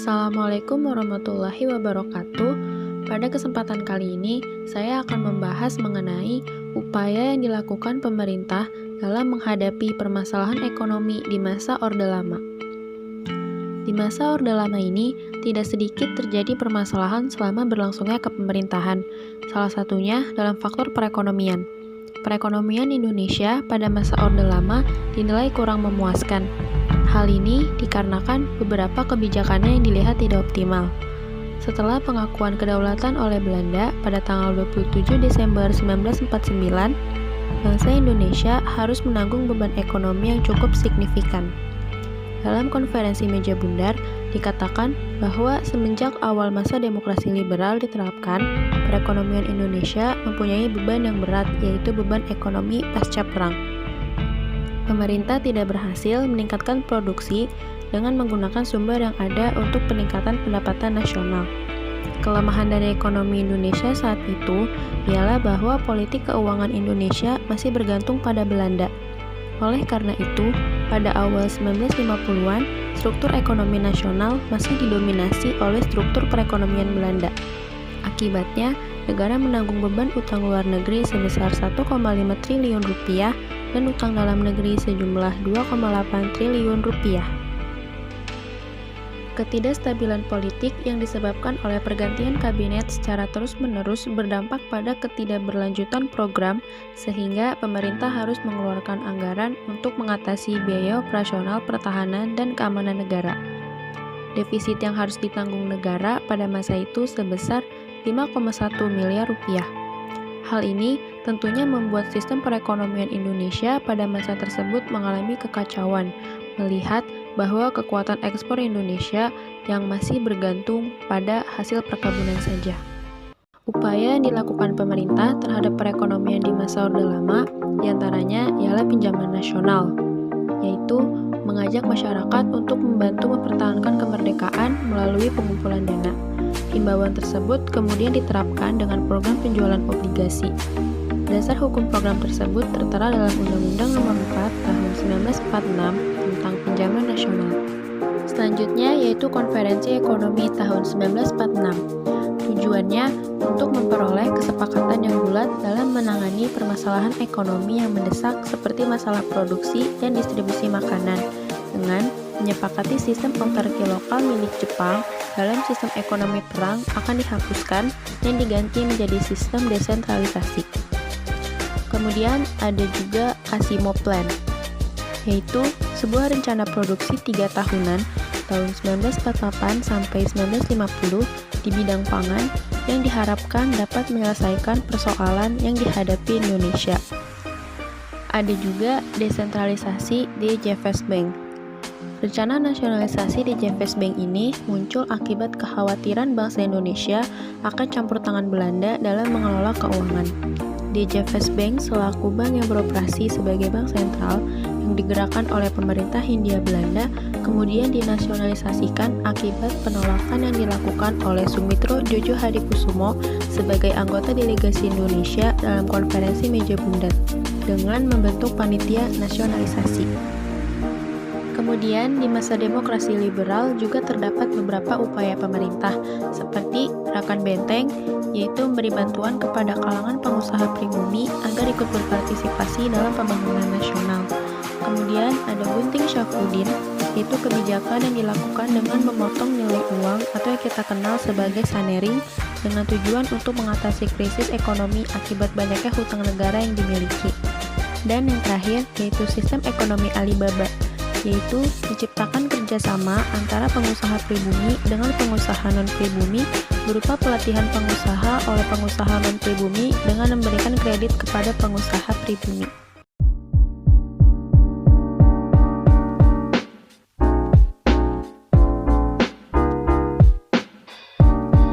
Assalamualaikum warahmatullahi wabarakatuh. Pada kesempatan kali ini, saya akan membahas mengenai upaya yang dilakukan pemerintah dalam menghadapi permasalahan ekonomi di masa Orde Lama. Di masa Orde Lama ini, tidak sedikit terjadi permasalahan selama berlangsungnya kepemerintahan, salah satunya dalam faktor perekonomian. Perekonomian Indonesia pada masa Orde Lama dinilai kurang memuaskan. Hal ini dikarenakan beberapa kebijakannya yang dilihat tidak optimal. Setelah pengakuan kedaulatan oleh Belanda pada tanggal 27 Desember 1949, bangsa Indonesia harus menanggung beban ekonomi yang cukup signifikan. Dalam konferensi meja bundar, dikatakan bahwa semenjak awal masa demokrasi liberal diterapkan, perekonomian Indonesia mempunyai beban yang berat, yaitu beban ekonomi pasca perang. Pemerintah tidak berhasil meningkatkan produksi dengan menggunakan sumber yang ada untuk peningkatan pendapatan nasional. Kelemahan dari ekonomi Indonesia saat itu ialah bahwa politik keuangan Indonesia masih bergantung pada Belanda. Oleh karena itu, pada awal 1950-an, struktur ekonomi nasional masih didominasi oleh struktur perekonomian Belanda. Akibatnya, negara menanggung beban utang luar negeri sebesar 1,5 triliun rupiah dan utang dalam negeri sejumlah 2,8 triliun rupiah. Ketidakstabilan politik yang disebabkan oleh pergantian kabinet secara terus-menerus berdampak pada ketidakberlanjutan program, sehingga pemerintah harus mengeluarkan anggaran untuk mengatasi biaya operasional pertahanan dan keamanan negara. Defisit yang harus ditanggung negara pada masa itu sebesar 5,1 miliar rupiah. Hal ini tentunya membuat sistem perekonomian Indonesia pada masa tersebut mengalami kekacauan, melihat bahwa kekuatan ekspor Indonesia yang masih bergantung pada hasil perkebunan saja. Upaya yang dilakukan pemerintah terhadap perekonomian di masa Orde Lama diantaranya ialah pinjaman nasional, yaitu mengajak masyarakat untuk membantu mempertahankan kemerdekaan melalui pengumpulan dana. Himbauan tersebut kemudian diterapkan dengan program penjualan obligasi. Dasar hukum program tersebut tertera dalam Undang-Undang Nomor 4 Tahun 1946 tentang Pinjaman Nasional. Selanjutnya yaitu Konferensi Ekonomi tahun 1946. Tujuannya untuk memperoleh kesepakatan yang bulat dalam menangani permasalahan ekonomi yang mendesak seperti masalah produksi dan distribusi makanan dengan menyepakati sistem autarki lokal milik Jepang dalam sistem ekonomi perang akan dihapuskan dan diganti menjadi sistem desentralisasi. Kemudian ada juga Asimo Plan, yaitu sebuah rencana produksi 3 tahunan tahun 1948 sampai 1950 di bidang pangan yang diharapkan dapat menyelesaikan persoalan yang dihadapi Indonesia. Ada juga desentralisasi di JVS Bank. Rencana nasionalisasi di JVS Bank ini muncul akibat kekhawatiran bangsa Indonesia akan campur tangan Belanda dalam mengelola keuangan. DJVS Bank selaku bank yang beroperasi sebagai bank sentral yang digerakkan oleh pemerintah Hindia Belanda kemudian dinasionalisasikan akibat penolakan yang dilakukan oleh Sumitro Jojo Hadikusumo sebagai anggota delegasi Indonesia dalam konferensi meja bundar dengan membentuk panitia nasionalisasi. Kemudian, di masa demokrasi liberal juga terdapat beberapa upaya pemerintah, seperti Gerakan Benteng, yaitu memberi bantuan kepada kalangan pengusaha pribumi agar ikut berpartisipasi dalam pembangunan nasional. Kemudian, ada Gunting Syafruddin, yaitu kebijakan yang dilakukan dengan memotong nilai uang atau yang kita kenal sebagai sanering, dengan tujuan untuk mengatasi krisis ekonomi akibat banyaknya hutang negara yang dimiliki. Dan yang terakhir, yaitu sistem ekonomi Alibaba, yaitu menciptakan kerjasama antara pengusaha pribumi dengan pengusaha non-pribumi berupa pelatihan pengusaha oleh pengusaha non-pribumi dengan memberikan kredit kepada pengusaha pribumi.